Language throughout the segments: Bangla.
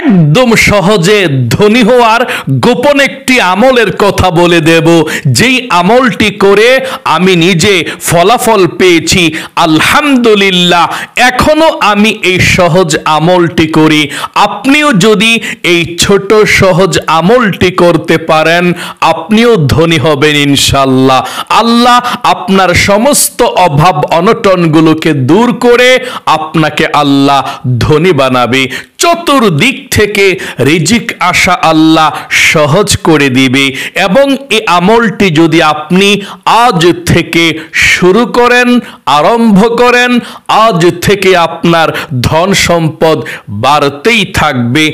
একদম সহজে ধনী হওয়ার গোপন একটি আমলের কথা বলে দেব, যেই আমলটি করে আমি নিজে ফলাফল পেয়েছি আলহামদুলিল্লাহ। এখনো আমি এই সহজ আমলটি করি। আপনিও যদি এই ছোট সহজ আমলটি করতে পারেন, আপনিও ধনী হবেন ইনশাআল্লাহ। আল্লাহ আপনার সমস্ত অভাব অনটনগুলোকে দূর করে আপনাকে আল্লাহ ধনী বানাবে। চতুর্দিক থেকে রিজিক আসা আল্লাহ সহজ করে দিবে। এবং এই আমলটি যদি আপনি আজ থেকে শুরু করেন, আরম্ভ করেন, আজ থেকে আপনার ধন সম্পদ বাড়তেই থাকবে,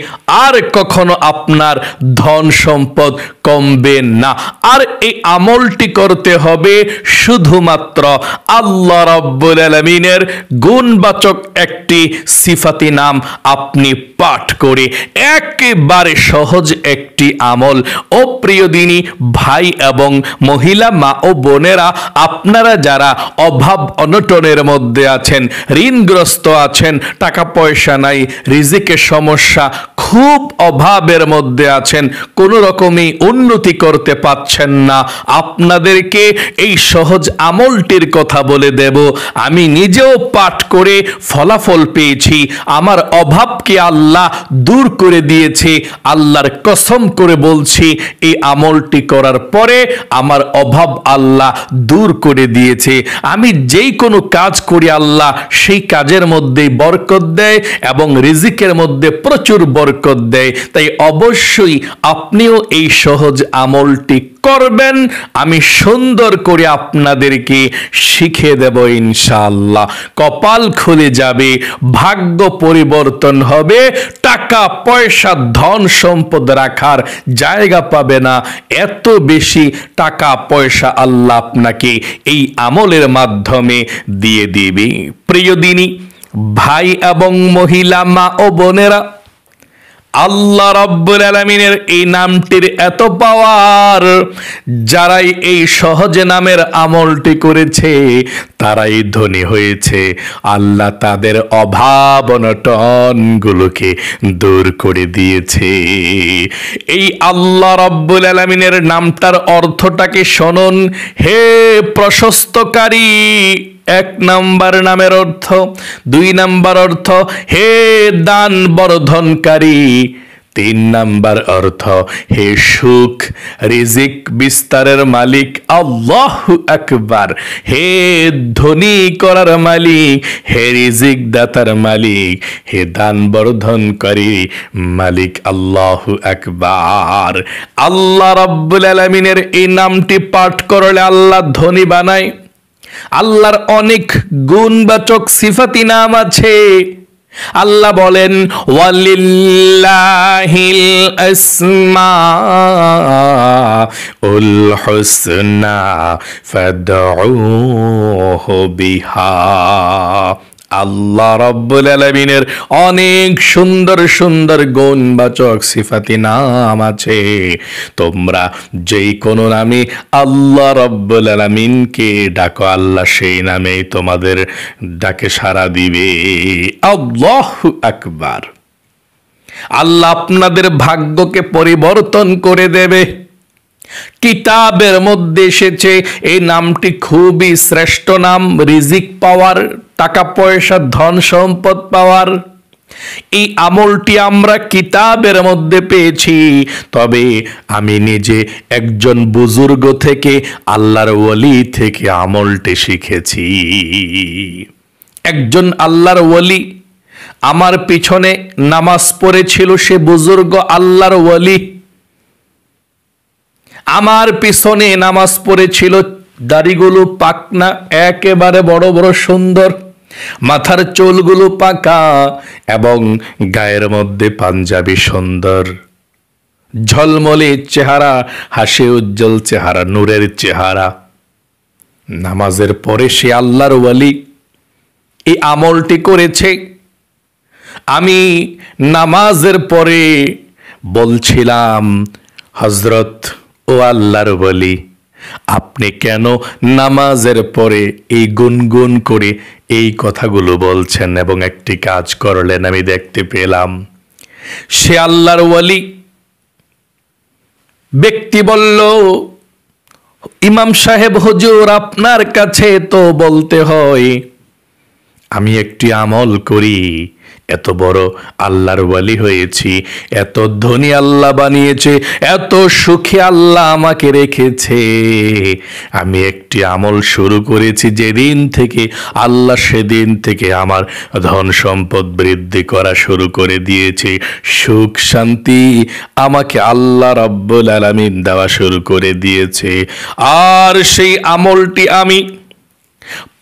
আর কখনো আপনার ধন সম্পদ কমবে না। আর এই আমলটি করতে হবে শুধুমাত্র আল্লাহ রাব্বুল আলামিনের গুণবাচক একটি সিফাতি নাম আপনি পাঠ করে। একেবারে সহজ একটি আমল। ও প্রিয় দিনী ভাই এবং মহিলা মা ও বোনেরা, আপনারা যারা অভাব অনটনের মধ্যে আছেন, ঋণগ্রস্ত আছেন, টাকা পয়সা নাই, রিজিকের সমস্যা, খুব অভাবের মধ্যে আছেন, কোনো রকমই উন্নতি করতে পারছেন না, আপনাদেরকে এই সহজ আমলটির কথা বলে দেব। আমি নিজেও পাঠ করে ফলাফল পেয়েছি। আমার অভাবকে আল্লাহ দূর করে দিয়েছে। আল্লাহর কসম করে বলছি, এই আমলটি করার পরে আমার অভাব আল্লাহ দূর করে দিয়েছে। আমি যেই কোনো কাজ করি আল্লাহ সেই কাজের মধ্যেই বরকত দেয় এবং রিজিকের মধ্যে প্রচুর বরকত দেয়। তাই অবশ্যই আপনিও এই সহজ আমলটি করবেন। আমি সুন্দর করে আপনাদেরকে শিখিয়ে দেব ইনশাআল্লাহ। কপাল খুলে যাবে, ভাগ্য পরিবর্তন হবে, টাকা পয়সা ধন সম্পদ রাখার জায়গা পাবে না। এত বেশি টাকা পয়সা আল্লাহ আপনাকে এই আমলের মাধ্যমে দিয়ে দিবে। প্রিয় দিনী ভাই এবং মহিলা মা ও বোনেরা, আল্লাহ রাব্বুল আলামিনের এই নামটির এত পাওয়ার, যারাই এই সহজ নামের আমলটি করেছে তারাই ধনী হয়েছে। আল্লাহ তাদের অভাব অনটন গুলোকে দূর করে দিয়েছে। এই আল্লাহ রাব্বুল আলামিনের নামটার অর্থটাকে শুনুন। হে প্রশস্তকারী, এক নাম্বার নামের অর্থ। দুই নাম্বার অর্থ হে দান বর্ধনকারী। তিন নাম্বার অর্থ হে সুখ রিজিক বিস্তারের মালিক। আল্লাহু আকবার। হে ধনী করার মালিক, হে রিজিক দাতার মালিক, হে দান বর্ধনকারী মালিক। আল্লাহু আকবার। আল্লাহ রাব্বুল আলামিনের এই নামটি পাঠ করলে আল্লাহ ধনী বানায়। আল্লাহর অনেক গুণবাচক সিফাতি নাম আছে। আল্লাহ বলেন ওয়ালিল্লাহিল আসমাউল হুসনা ফাদউহু বিহা। আল্লাহ রাব্বুল আলামিনের অনেক সুন্দর সুন্দর গুণবাচক সিফাতি নাম আছে। তোমরা যেই কোনো নামে আল্লাহ রাব্বুল আলামিনকে ডাকো, আল্লাহ সেই নামেই তোমাদের ডাকে সাড়া দিবে। আল্লাহু আকবার। আল্লাহ আপনাদের ভাগ্যকে পরিবর্তন করে দেবে। কিতাবের মধ্যে এসেছে এই নামটি খুবই শ্রেষ্ঠ নাম, রিজিক পাওয়ার, টাকা পয়সা ধন সম্পদ পাওয়ার। এই আমলটি আমরা কিতাবের মধ্যে পেয়েছি, তবে আমি নিজে একজন বুজুর্গ থেকে, আল্লাহর ওলি থেকে আমলটি শিখেছি। একজন আল্লাহর ওলি আমার পিছনে নামাজ পড়েছিল। সে বুজুর্গ আল্লাহর ওলি আমার পিছনে নামাজ পড়েছিল। দাড়িগুলো পাকনা, একেবারে বড় বড় সুন্দর, মাথার চুলগুলো পাকা এবং গায়ের মধ্যে পাঞ্জাবি সুন্দর, ঝলমলে চেহারা, হাসি উজ্জ্বল চেহারা, নূরের চেহারা। নামাজের পরে সে আল্লাহর ওয়ালি এই আমলটি করেছে। আমি নামাজের পরে বলছিলাম, হযরত ও আল্লাহর ওয়ালি, আপনি কেন নামাজের পরে এই গুনগুন করে এই কথাগুলো বলছেন এবং একটি কাজ করলেন আমি দেখতে পেলাম। সে আল্লাহর ওয়ালি ব্যক্তি বলল, ইমাম সাহেব হুজুর, আপনার কাছে তো বলতে হয় আমি একটি আমল করি, এত বড় আল্লাহর ওয়ালি হয়েছি, এত ধনী আল্লাহ বানিয়েছে, এত সুখী আল্লাহ আমাকে রেখেছে, আমি একটি আমল শুরু করেছি যেদিন থেকে আল্লাহ সেদিন থেকে আমার ধন সম্পদ বৃদ্ধি করা শুরু করে দিয়েছে, সুখ শান্তি আমাকে আল্লাহ রাব্বুল আলামিন দেওয়া শুরু করে দিয়েছে। আর সেই আমলটি আমি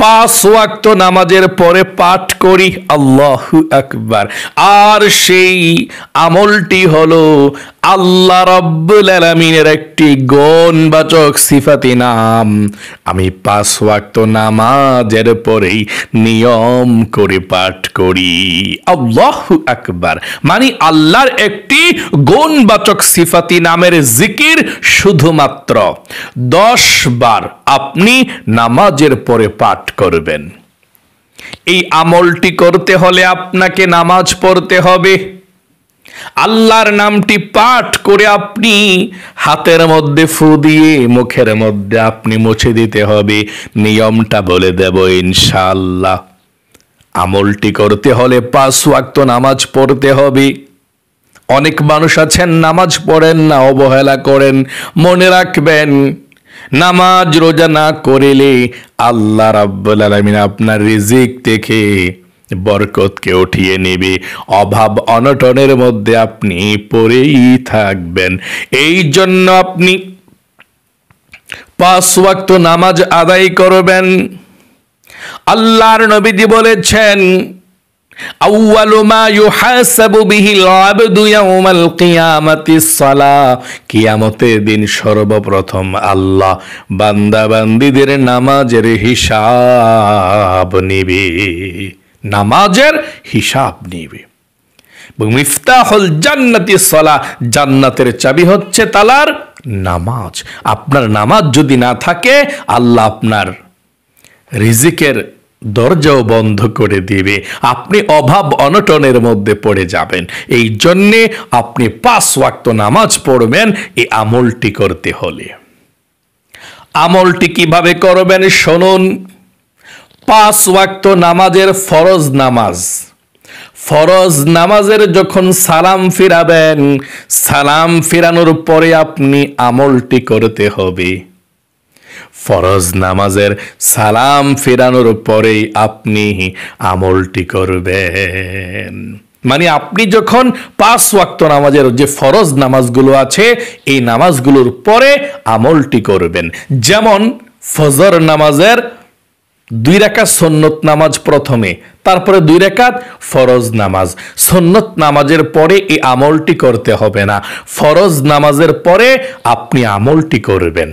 5 ওয়াক্ত নামাজের পরে পাঠ করি, আল্লাহু আকবার। আর সেই আমলটি হলো আল্লাহ রাব্বুল আলামিনের একটি গুণবাচক সিফাতি নাম। আমি 5 ওয়াক্ত নামাজের পরেই নিয়ম করে পাঠ করি, আল্লাহু আকবার। মানে আল্লাহর একটি গুণবাচক সিফাতি নামের জিকির শুধুমাত্র 10 বার আপনি নামাজের পরে পাঠ করবেন। এই আমলটি করতে হলে আপনাকে নামাজ পড়তে হবে, আল্লাহর নামটি পাঠ করে আপনি হাতের মধ্যে ফু দিয়ে মুখের মধ্যে আপনি মুছে দিতে হবে। নিয়মটা বলে দেব ইনশাআল্লাহ। আমলটি করতে হলে 5 ওয়াক্ত নামাজ পড়তে হবে। অনেক মানুষ আছেন নামাজ পড়েন না, অবহেলা করেন। মনে রাখবেন, নামাজ রোজা না করিলে আল্লাহ রাব্বুল আলামিন আপনার রিজিক থেকে বরকতকে উঠিয়ে নেবে, অভাব অনটনের মধ্যে আপনি পড়েই থাকবেন। এই জন্য আপনি 5 ওয়াক্ত নামাজ আদায় করবেন। আল্লাহর নবীজি বলেছেন, আউয়ালু মা ইউহাসাবু বিহিল আবদু ইয়াউমাল কিয়ামাতিস সালাহ। কিয়ামতের দিন সর্বপ্রথম আল্লাহ বান্দা বান্দীদের নামাজের হিসাব নেবে, নামাজের হিসাব নেবে। মিফতাহুল জান্নাতিস সালাহ, জান্নাতের চাবি হচ্ছে তালার নামাজ। আপনার নামাজ যদি না থাকে আল্লাহ আপনার রিজিকের দরজাও বন্ধ করে দিবে, আপনি অভাব অনটনের মধ্যে পড়ে যাবেন। এই জন্যে আপনি 5 ওয়াক্ত নামাজ পড়বেন এই আমলটি করতে হলে। আমলটি কিভাবে করবেন শুনুন। 5 ওয়াক্ত নামাজের ফরজ নামাজ, ফরজ নামাজের যখন সালাম ফিরাবেন, সালাম ফিরানোর পরে আপনি আমলটি করতে হবে। ফরজ নামাজের সালাম ফেরানোর পরেই আপনি আমলটি করবেন। মানে আপনি যখন 5 ওয়াক্ত নামাজের যে ফরজ নামাজগুলো আছে এই নামাজগুলোর পরে আমলটি করবেন। যেমন ফজর নামাজের 2 রাকাত সুন্নত নামাজ প্রথমে, তারপরে 2 রাকাত ফরজ নামাজ। সুন্নত নামাজের পরে এই আমলটি করতে হবে না, ফরজ নামাজের পরে আপনি আমলটি করবেন।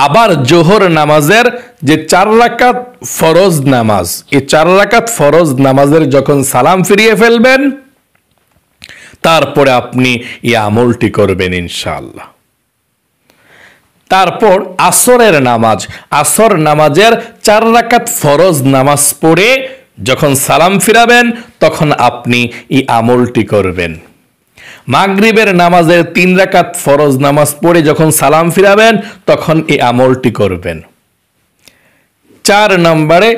আবার জোহর নামাজের যে 4 রাকাত ফরজ নামাজ, এই 4 রাকাত ফরজ নামাজের যখন সালাম ফিরিয়ে ফেলবেন তারপরে আপনি এই আমলটি করবেন ইনশাআল্লাহ। তারপর আসরের নামাজ, আসর নামাজের 4 রাকাত ফরজ নামাজ পড়ে যখন সালাম ফিরাবেন তখন আপনি এই আমলটি করবেন। মাগরিবের নামাজের 3 রাকাত ফরজ নামাজ পড়ে যখন সালাম ফিরাবেন তখন এই আমলটি করবেন। 4 নম্বরে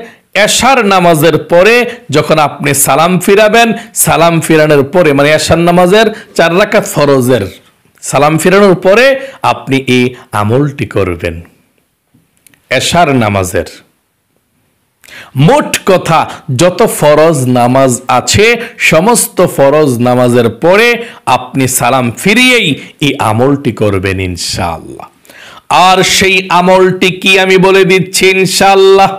এশার নামাজের পরে যখন আপনি সালাম ফিরাবেন, সালাম ফিরানোর পরে মানে এশার নামাজের 4 রাকাত ফরজের সালাম ফিরানোর পরে আপনি এই আমলটি করবেন এশার নামাজের। মোট কথা যত ফরজ নামাজ আছে সমস্ত ফরজ নামাজের পরে আপনি সালাম ফিরিয়েই এই আমলটি করবেন ইনশাআল্লাহ। আর সেই আমলটি কি আমি বলে দিচ্ছি ইনশাআল্লাহ।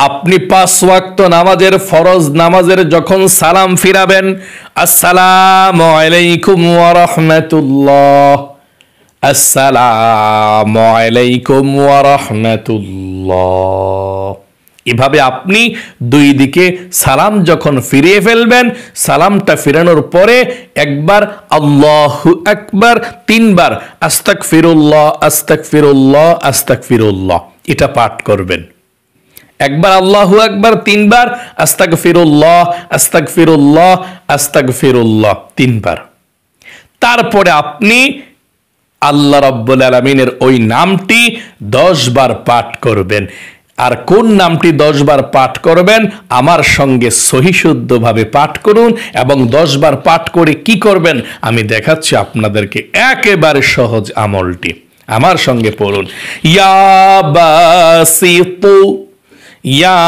আপনি 5 ওয়াক্ত নামাজের ফরজ নামাজের যখন সালাম ফিরাবেন, আসসালামু আলাইকুম ওয়া রাহমাতুল্লাহ, আসসালামু আলাইকুম ওয়া রাহমাতুল্লাহ, এভাবে আপনি 2 দিকে সালাম যখন ফিরিয়ে ফেলবেন, সালামটা ফিরানোর পরে একবার আল্লাহু আকবার, 3 বার আস্তাগফিরুল্লাহ আস্তাগফিরুল্লাহ আস্তাগফিরুল্লাহ এটা পাঠ করবেন। একবার আল্লাহু আকবার, 3 বার আস্তাগফিরুল্লাহ আস্তাগফিরুল্লাহ আস্তাগফিরুল্লাহ 3 বার। তারপরে আপনি আল্লাহ রাব্বুল আলামিনের ওই নামটি 10 বার পাঠ করবেন। আর কোন নামটি 10 বার পাঠ করবেন আমার সঙ্গে সহিশুদ্ধভাবে পাঠ করুন, এবং 10 বার পাঠ করে কি করবেন আমি দেখাচ্ছি আপনাদেরকে একেবারে সহজ আমলটি। আমার সঙ্গে পড়ুন, ইয়া বাসিতু ইয়া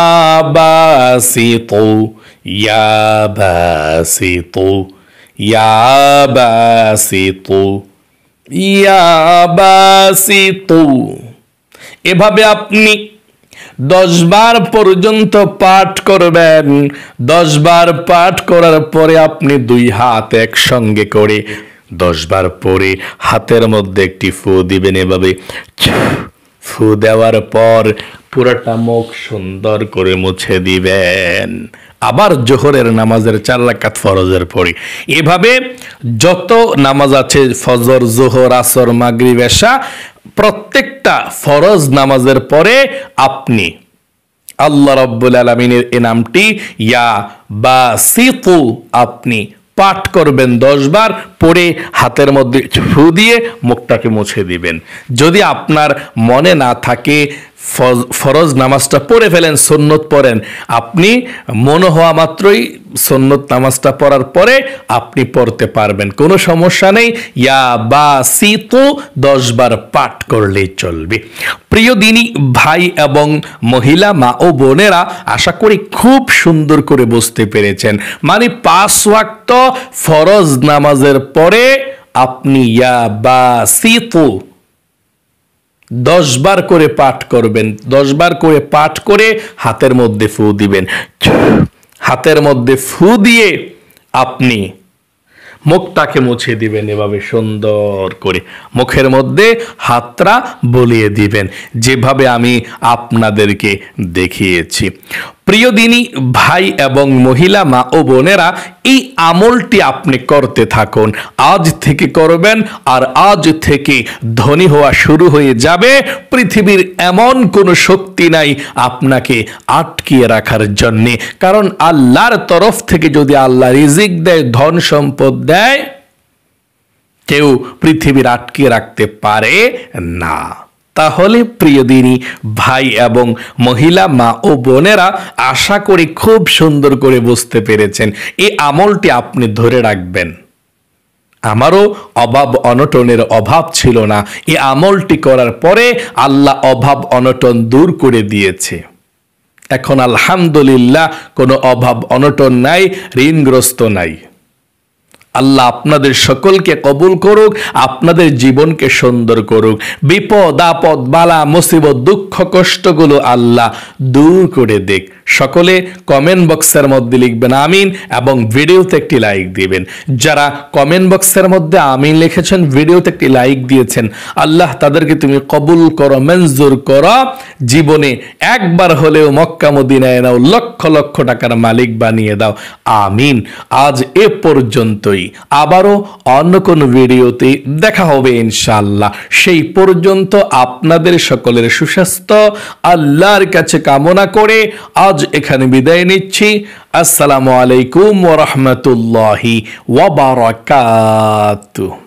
বাসিতু ইয়া বাসিতু ইয়া বাসিতু ইয়া বাসিতু। এভাবে আপনি 10 বার পর্যন্ত পাঠ করবেন। 10 বার পাঠ করার পরে আপনি 2 হাত একসঙ্গে করে 10 বার পরে হাতের মধ্যে একটি ফু দিবেন। এভাবে ফু দেওয়ার পর পুরোটা মুখ সুন্দর করে মুছে দিবেন। আবার জোহরের নামাজের 4 রাকাত ফরজের পরে এভাবে যত নামাজ আছে, ফজর, জোহর, আসর, মাগরিব, এশা, প্রত্যেকটা ফরজ নামাজের পরে আপনি আল্লাহ রাব্বুল আলামিনের এই নামটি ইয়া বাসিতু আপনি পাঠ করবেন 10 বার, পরে হাতের মধ্যে ফু দিয়ে মুখটাকে মুছে দিবেন। যদি আপনার মনে না থাকে ফরজ নামাজটা পড়ে ফেলেন, সুন্নত পড়েন, আপনি মনে হওয়া মাত্রই সুন্নত নামাজটা পড়ার পরে আপনি পড়তে পারবেন, কোনো সমস্যা নেই। ইয়া বাসিতু 10 বার পাঠ করলেই চলবে। প্রিয় দিনী ভাই এবং মহিলা মা ও বোনেরা, আশা করি খুব সুন্দর করে বুঝতে পেরেছেন। মানে 5 ওয়াক্ত ফরজ নামাজের পরে আপনি ইয়া বাসিতু 10 বার করে পাঠ করবেন। 10 বার করে পাঠ করে হাতের মধ্যে ফু দিবেন। হাতের মধ্যে ফু দিয়ে আপনি মুখটাকে মুছে দিবেন এভাবে সুন্দর করে, মুখের মধ্যে হাতটা বলিয়ে দিবেন যেভাবে আমি আপনাদেরকে দেখিয়েছি। প্রিয় দিনী ভাই এবং মহিলা মা ও বোনেরা, এই আমলটি আপনি করতে থাকুন, আজ থেকে করবেন, আর আজ থেকে ধনী হওয়া শুরু হয়ে যাবে। পৃথিবীর এমন কোনো শক্তি নাই আপনাকে আটকিয়ে রাখার জন্যে, কারণ আল্লাহর তরফ থেকে যদি আল্লাহ রিজিক দেয়, ধন সম্পদ দেয়, কেউ পৃথিবীর আটকিয়ে রাখতে পারে না। তাহলে প্রিয় দিনী ভাই এবং মহিলা মা ও বোনেরা, আশা করি খুব সুন্দর করে বুঝতে পেরেছেন। এই আমলটি আপনি ধরে রাখবেন। আমারও অভাব অনটনের অভাব ছিল না, এই আমলটি করার পরে আল্লাহ অভাব অনটন দূর করে দিয়েছে। এখন আলহামদুলিল্লাহ কোনো অভাব অনটন নাই, ঋণগ্রস্ত নাই। আল্লাহ আপনাদের সকলকে কবুল করুক, আপনাদের জীবনকে সুন্দর করুক। বিপদ আপদ বালা মুসিবত দুঃখ কষ্টগুলো আল্লাহ দূর করে দেখ। সকলে কমেন্ট বক্সের মধ্যে লিখবেন আমিন, এবং ভিডিওতে একটি লাইক দিবেন। যারা কমেন্ট বক্সের মধ্যে আমিন লিখেছেন, ভিডিওতে একটি লাইক দিয়েছেন, আল্লাহ তাদেরকে তুমি কবুল করো, মঞ্জুর করো। জীবনে একবার হলেও মক্কা মদিনায় নাও, লক্ষ লক্ষ টাকার মালিক বানিয়ে দাও, আমিন। আজ এ পর্যন্তই, আবারও অন্য কোনো ভিডিওতে দেখা হবে ইনশাআল্লাহ। সেই পর্যন্ত আপনাদের সকলের সুস্বাস্থ্য আল্লাহর কাছে কামনা করে আজ এখানে বিদায় নিচ্ছি। আসসালামু আলাইকুম ওয়া রাহমাতুল্লাহি ওয়া বারাকাতুহু।